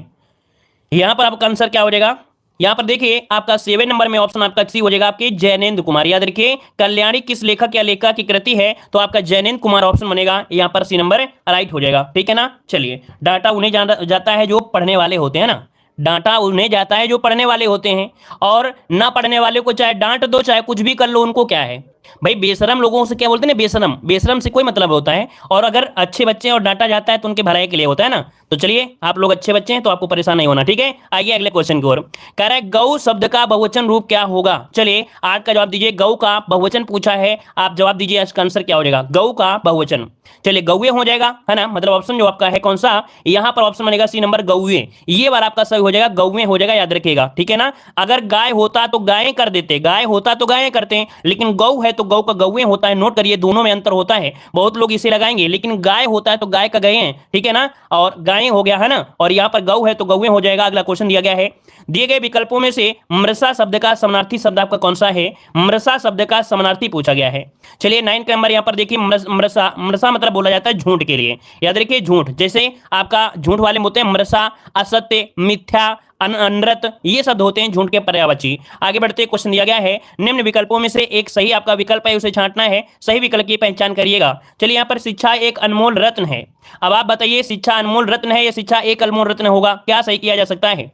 A: यहां पर आपका आंसर क्या हो जाएगा? यहां पर देखिए आपका 7 नंबर में ऑप्शन आपका सी हो जाएगा आपके जैनेन्द्र कुमार। याद रखिए कल्याणी किस लेखक या लेखिका की कृति है, तो आपका जैनेन्द्र कुमार ऑप्शन बनेगा यहां पर सी नंबर राइट हो जाएगा। ठीक है ना। चलिए डाटा उन्हें जाता है जो पढ़ने वाले होते हैं ना, डांटा उन्हें जाता है जो पढ़ने वाले होते हैं, और ना पढ़ने वाले को चाहे डांट दो चाहे कुछ भी कर लो, उनको क्या है भाई? बेशरम लोगों से क्या बोलते हैं? बेशरम। बेशरम से कोई मतलब होता है, और अगर अच्छे बच्चे हैं और डांटा जाता है तो उनके भलाई के लिए होता है ना। तो चलिए आप लोग अच्छे बच्चे हैं तो आपको परेशान नहीं होना। ठीक है, आइए अगले क्वेश्चन की ओर। कह रहा है गौ शब्द का बहुवचन रूप क्या होगा? चलिए आज का जवाब दीजिए। गौ का बहुवचन पूछा है, आप जवाब दीजिए इसका आंसर क्या हो जाएगा? गौ का बहुवचन चलिए गौवे हो जाएगा, है ना, मतलब ऑप्शन जो आपका है कौन सा, यहां पर ऑप्शन बनेगा सी नंबर गौवे। ये वाला आपका सही हो जाएगा, गौवे हो जाएगा, याद रखिएगा। ठीक है ना। अगर गाय होता तो गायें कर देते, गाय होता तो गायें करते हैं, लेकिन गौ है तो गौ का गौवे होता है। नोट करिए दोनों में अंतर होता है, बहुत लोग इसे लगाएंगे, लेकिन गाय होता है तो गाय का गए हैं। ठीक है ना, और गायें हो गया, है ना, और यहां पर गौ है तो गौवे हो जाएगा। अगला क्वेश्चन दिया गया है, दिए गए विकल्पों में से मृषा शब्द का समानार्थी शब्द आपका कौन सा है? मृषा शब्द का समानार्थी पूछा गया है। चलिए 9 का नंबर यहां पर देखिए, मृषा, मृषा मतलब बोला जाता है झूठ के लिए। याद रखिए झूठ, जैसे आपका झूठ वाले होते हैं मृषा, असत्य, मिथ्या, अनृत, ये शब्द होते हैं झूठ के पर्यायवाची। आगे बढ़ते क्वेश्चन दिया गया है, निम्न विकल्पों में से एक सही आपका विकल्प है, उसे छांटना है, सही विकल्प की पहचान करिएगा। चलिए यहाँ पर शिक्षा एक अनमोल रत्न है। अब आप बताइए शिक्षा अनमोल रत्न है या शिक्षा एक अनमोल रत्न होगा? क्या सही किया जा सकता है?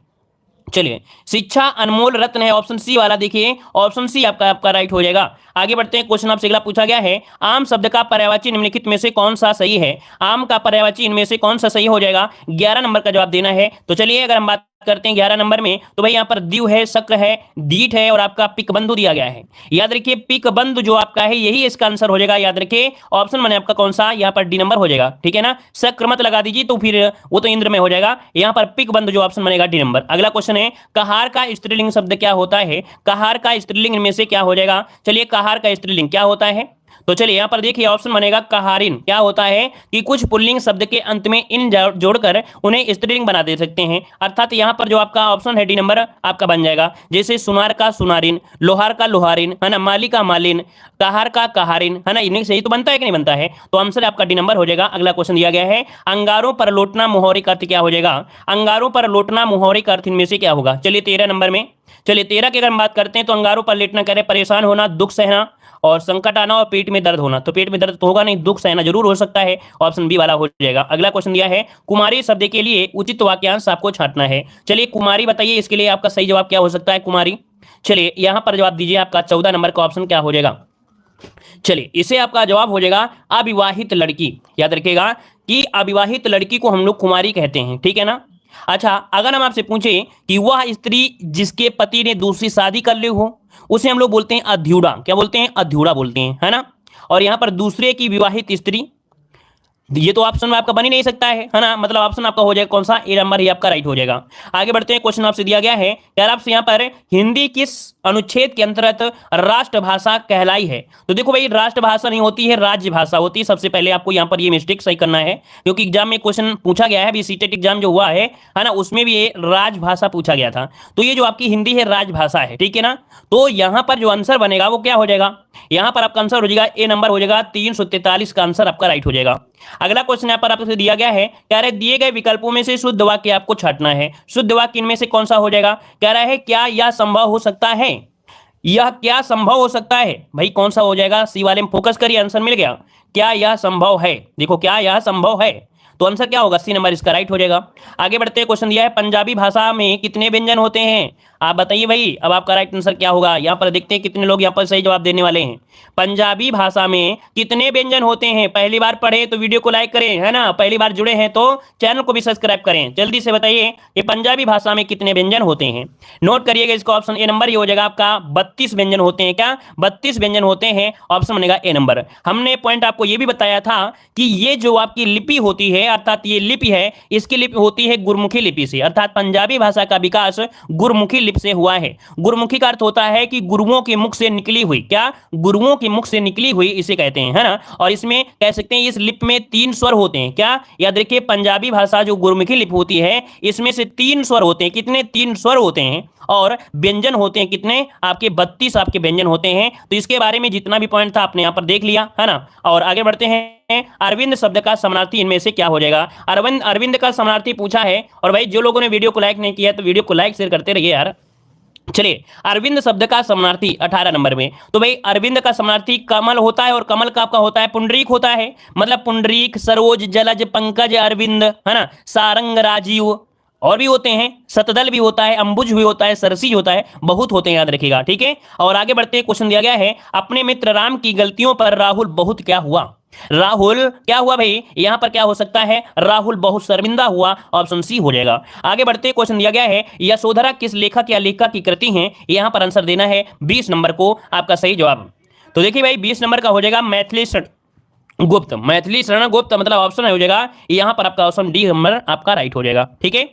A: चलिए शिक्षा अनमोल रत्न है, ऑप्शन सी वाला देखिए, ऑप्शन सी आपका राइट हो जाएगा। आगे बढ़ते हैं, क्वेश्चन आपसे अगला पूछा गया है, आम शब्द का पर्यायवाची निम्नलिखित में से कौन सा सही है? आम का पर्यायवाची इनमें से कौन सा सही हो जाएगा? 11 नंबर का जवाब देना है। तो चलिए अगर हम बात करते हैं 11 नंबर में, तो भाई यहाँ पर द्यू है, शक्र है, दीठ है, और आपका पिक बंधु दिया गया है। याद रखिए पिक बंधु जो आपका है यही इसका आंसर हो जाएगा। याद रखिए ऑप्शन बने आपका कौन सा, यहाँ पर डी नंबर हो जाएगा। ठीक है ना, शक्र मत लगा दीजिए तो फिर वो तो इंद्र में हो जाएगा, यहाँ पर पिक बंधु जो ऑप्शन बनेगा डी नंबर। अगला क्वेश्चन है, कहार का स्त्रीलिंग शब्द क्या होता है? कहार का स्त्रीलिंग में से क्या हो जाएगा? चलिए कहार का स्त्रीलिंग क्या होता है? तो चलिए यहां पर देखिए ऑप्शन बनेगा कहारिन। क्या होता है कि कुछ पुल्लिंग शब्द के अंत में इन जोड़कर उन्हें स्त्रीलिंग बना दे सकते हैं, अर्थात यहां पर जो आपका ऑप्शन है डी नंबर आपका बन जाएगा। जैसे सुनार का सुनारिन, लोहार का लोहारिन, है ना, माली का मालिन, कहार का कहारिन, है ना, इन्हें सही तो बनता है कि नहीं बनता है? तो आंसर आपका डी नंबर हो जाएगा। अगला क्वेश्चन दिया गया है, अंगारों पर लौटना मुहावरे का अर्थ क्या हो जाएगा? अंगारों पर लौटना मुहावरे का अर्थ इनमें से क्या होगा? चलिए 13 नंबर में, चलिए 13 की अगर हम बात करते हैं तो अंगारों पर लेटना कह रहे परेशान होना, दुख सहना, और संकट आना, और पेट में दर्द होना। तो पेट में दर्द तो होगा नहीं, दुख सहना जरूर हो सकता है, ऑप्शन बी वाला हो जाएगा। अगला क्वेश्चन दिया है, कुमारी शब्द के लिए उचित वाक्यांश आपको छांटना है। चलिए कुमारी बताइए, इसके लिए आपका सही जवाब क्या हो सकता है? कुमारी। चलिए यहां पर जवाब दीजिए, आपका 14 नंबर का ऑप्शन क्या हो जाएगा? चलिए इसे आपका जवाब हो जाएगा अविवाहित लड़की। याद रखिएगा कि अविवाहित लड़की को हम लोग कुमारी कहते हैं। ठीक है ना। अच्छा अगर हम आपसे पूछे कि वह स्त्री जिसके पति ने दूसरी शादी कर ली हो, उसे हम लोग बोलते हैं अध्युड़ा। क्या बोलते हैं? अध्युड़ा बोलते हैं, है ना। और यहां पर दूसरे की विवाहित स्त्री, ये तो ऑप्शन में आपका बन ही नहीं सकता है ना, मतलब ऑप्शन आपका हो जाएगा कौन सा, ए नंबर ही आपका राइट हो जाएगा। आगे बढ़ते हैं, क्वेश्चन आपसे दिया गया है यार आपसे यहाँ पर हिंदी किस अनुच्छेद के अंतर्गत राष्ट्रभाषा कहलाई है। तो देखो भाई, राष्ट्रभाषा नहीं होती है, राज्य भाषा होती है। सबसे पहले आपको यहाँ पर ये मिस्टेक सही करना है, क्योंकि एग्जाम में क्वेश्चन पूछा गया है, अभी सीटेट एग्जाम जो हुआ है ना, उसमें भी ये राजभाषा पूछा गया था। तो ये जो आपकी हिंदी है राजभाषा है, ठीक है ना। तो यहाँ पर जो आंसर बनेगा वो क्या हो जाएगा, यहाँ पर आपका आंसर हो जाएगा ए नंबर हो जाएगा, 343 का आंसर आपका राइट हो जाएगा। अगला क्वेश्चन यहाँ पर आपसे दिया गया है, कह रहे दिए गए विकल्पों में से शुद्ध वाक्य आपको छांटना है। शुद्ध वाक्य इनमें से कौन सा हो जाएगा, कह रहा है क्या यह संभव हो सकता है, यह क्या संभव हो सकता है, भाई कौन सा हो जाएगा, सी वाले में फोकस करिए, आंसर मिल गया, क्या यह संभव है, देखो क्या यह संभव है, तो आंसर क्या होगा, सी नंबर इसका राइट हो जाएगा। आगे बढ़ते हैं, क्वेश्चन दिया है पंजाबी भाषा में कितने व्यंजन होते हैं, आप बताइए भाई, अब आपका राइट आंसर क्या होगा। यहाँ पर देखते हैं कितने लोग यहाँ पर सही जवाब देने वाले हैं। पंजाबी भाषा में कितने व्यंजन होते हैं, पहली बार पढ़े तो वीडियो को लाइक करें, है ना, पहली बार जुड़े हैं तो चैनल को भी सब्सक्राइब करें, जल्दी से बताइए कि पंजाबी भाषा में कितने व्यंजन होते हैं। नोट करिएगा इसको, ऑप्शन ए नंबर ही हो जाएगा आपका, 32 व्यंजन होते हैं, क्या 32 व्यंजन होते हैं, ऑप्शन बनेगा ए नंबर। हमने पॉइंट आपको ये भी बताया था कि ये जो आपकी लिपि होती है, अर्थात ये लिपि है, इसकी लिपि होती है गुरमुखी लिपि से, अर्थात पंजाबी भाषा का विकास गुरमुखी लिपि से हुआ है। गुरमुखी का अर्थ होता है कि गुरुओं के मुख से निकली हुई, क्या गुरुओं के मुख से निकली हुई इसे कहते हैं, है ना। और इसमें कह सकते हैं इस लिपि में 3 स्वर होते हैं, क्या याद रखिए, पंजाबी भाषा जो गुरमुखी लिपि होती है इसमें से 3 स्वर होते हैं, कितने 3 स्वर होते हैं, और व्यंजन होते हैं कितने आपके 32 आपके व्यंजन होते हैं। तो इसके बारे में जितना भी पॉइंट था आपने यहाँ पर देख लिया, है ना। और आगे बढ़ते हैं, अरविंद शब्द का समानार्थी इनमें से क्या हो जाएगा। अरविंद का समानार्थी पूछा है, और भाई जो लोगों ने वीडियो को लाइक नहीं किया तो वीडियो को लाइक शेयर करते रहिए यार। चलिए, अरविंद शब्द का समानार्थी 18 नंबर में, तो भाई अरविंद का समानार्थी कमल होता है, और कमल का आपका होता है पुंडरीक होता है, मतलब पुंडरीक, सरोज, जलज, पंकज, अरविंद, है ना, सारंग, राजीव, और भी होते हैं, शतदल भी होता है, अंबुज भी होता है, सरसी होता है, बहुत होते हैं, याद रखिएगा, ठीक है। और आगे बढ़ते क्वेश्चन दिया गया है, अपने मित्र राम की गलतियों पर राहुल बहुत क्या हुआ। राहुल क्या हुआ भाई, यहां पर क्या हो सकता है, राहुल बहुत शर्मिंदा हुआ, ऑप्शन सी हो जाएगा। आगे बढ़ते क्वेश्चन दिया गया है, यशोधरा किस लेखक या लेखिका की कृति है, यहां पर आंसर देना है 20 नंबर को आपका सही जवाब। तो देखिए भाई 20 नंबर का हो जाएगा मैथिली गुप्त, मैथिली शरण गुप्त, मतलब ऑप्शन हो जाएगा यहां पर आपका ऑप्शन डी नंबर आपका राइट हो जाएगा, ठीक है।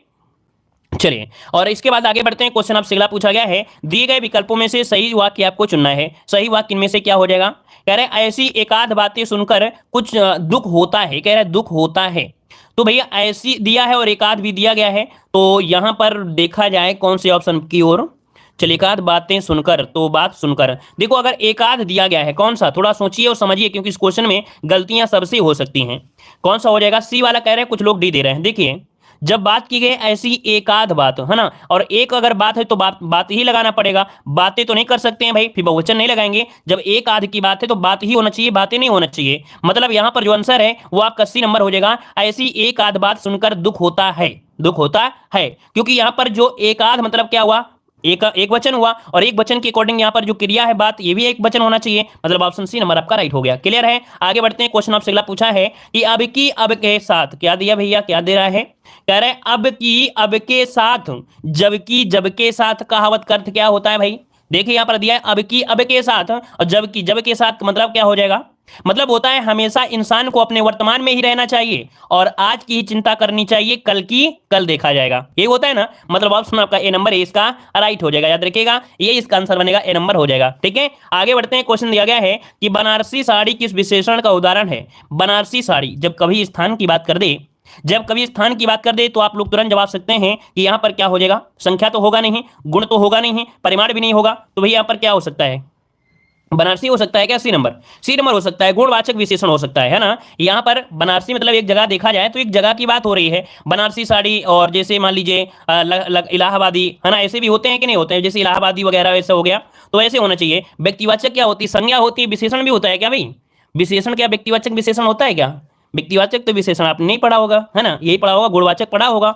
A: चलिए, और इसके बाद आगे बढ़ते हैं, क्वेश्चन आपसे अगला पूछा गया है, दिए गए विकल्पों में से सही वाक्य आपको चुनना है। सही वाक्य इनमें से क्या हो जाएगा, कह रहे ऐसी एकाध बातें सुनकर कुछ दुख होता है, कह रहे दुख होता है, तो भैया ऐसी दिया है और एकाध भी दिया गया है, तो यहां पर देखा जाए कौन से ऑप्शन की ओर। चलिए, एकाध बातें सुनकर, तो बात सुनकर, देखो अगर एकाध दिया गया है कौन सा, थोड़ा सोचिए और समझिए, क्योंकि इस क्वेश्चन में गलतियां सबसे हो सकती हैं। कौन सा हो जाएगा, सी वाला कह रहे हैं, कुछ लोग डी दे रहे हैं। देखिए, जब बात की गई ऐसी एकाध बात, है ना, और एक अगर बात है तो बात ही लगाना पड़ेगा, बातें तो नहीं कर सकते हैं भाई, फिर बहुवचन नहीं लगाएंगे। जब एक आध की बात है तो बात ही होना चाहिए, बातें नहीं होना चाहिए, मतलब यहां पर जो आंसर है वो आपका सी नंबर हो जाएगा, ऐसी एक आध बात सुनकर दुख होता है, दुख होता है, क्योंकि यहां पर जो एक आध मतलब क्या हुआ, एक वचन हुआ, और एक वचन के अकॉर्डिंग यहाँ पर जो क्रिया है बात, ये भी एक वचन होना चाहिए, मतलब ऑप्शन सी नंबर आपका राइट हो गया। क्लियर है। आगे बढ़ते हैं, क्वेश्चन आपसे अगला पूछा है कि अब की अब के साथ, क्या दिया भैया, क्या दे रहा है, कह रहे अब की अब के साथ, जबकि जब के साथ, कहावत का अर्थ क्या होता है भाई, देखिए यहां पर दिया है अब की अब के साथ, और जबकि जब के साथ मतलब क्या हो जाएगा, मतलब होता है हमेशा इंसान को अपने वर्तमान में ही रहना चाहिए, और आज की ही चिंता करनी चाहिए, कल की कल देखा जाएगा, ये होता है ना, मतलब ऑप्शन आपका ए नंबर इसका राइट हो जाएगा, याद रखिएगा, ये इसका आंसर बनेगा, ए नंबर हो जाएगा, ठीक है। आगे बढ़ते हैं, क्वेश्चन दिया गया है कि बनारसी साड़ी किस विशेषण का उदाहरण है। बनारसी साड़ी जब कभी स्थान की बात कर दे, जब कभी स्थान की बात कर दे तो आप लोग तुरंत जवाब सकते हैं कि यहां पर क्या हो जाएगा, संख्या तो होगा नहीं, गुण तो होगा नहीं, परिमाण भी नहीं होगा, तो भैया यहां पर क्या हो सकता है, बनारसी हो सकता है क्या, सी नंबर हो सकता है, गुणवाचक विशेषण हो सकता है ना। यहाँ पर बनारसी मतलब एक जगह देखा जाए तो एक जगह की बात हो रही है, बनारसी साड़ी, और जैसे मान लीजिए इलाहाबादी, है ना, ऐसे भी होते हैं कि नहीं होते हैं, जैसे इलाहाबादी वगैरह वैसे हो गया, तो ऐसे होना चाहिए। व्यक्तिवाचक क्या होती है, संज्ञा होती है, विशेषण भी होता है क्या भाई, विशेषण क्या व्यक्तिवाचक विशेषण होता है क्या, व्यक्तिवाचक तो विशेषण आपने नहीं पढ़ा होगा, है ना, यही पढ़ा होगा, गुणवाचक पढ़ा होगा।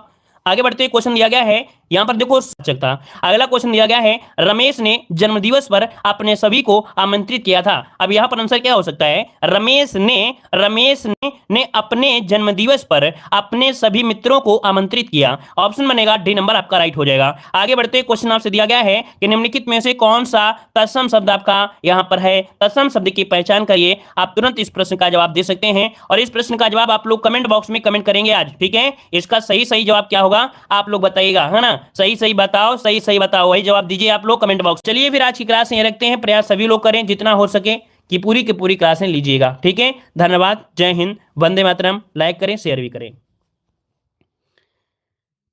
A: आगे बढ़ते हुए क्वेश्चन दिया गया है, यहां पर देखो वाचक था। अगला क्वेश्चन दिया गया है, रमेश ने जन्मदिवस पर अपने सभी को आमंत्रित किया था। अब यहां पर आंसर क्या हो सकता है, रमेश ने अपने जन्मदिवस पर अपने सभी मित्रों को आमंत्रित किया। ऑप्शन बनेगा डी नंबर आपका राइट हो जाएगा। आगे बढ़ते क्वेश्चन आपसे दिया गया है कि निम्नलिखित में से कौन सा तत्सम शब्द आपका यहां पर है, तत्सम शब्द की पहचान करिए। आप तुरंत इस प्रश्न का जवाब दे सकते हैं और इस प्रश्न का जवाब आप लोग कमेंट बॉक्स में कमेंट करेंगे आज, ठीक है। इसका सही सही जवाब क्या होगा आप लोग बताइएगा, है ना। सही सही बताओ, सही सही बताओ, वही जवाब दीजिए आप लोग कमेंट बॉक्स। चलिए फिर आज की क्लास यहीं रखते हैं। प्रयास सभी लोग करें जितना हो सके कि पूरी की पूरी क्लासें लीजिएगा, ठीक है। धन्यवाद, जय हिंद, वंदे मातरम। लाइक करें, शेयर भी करें।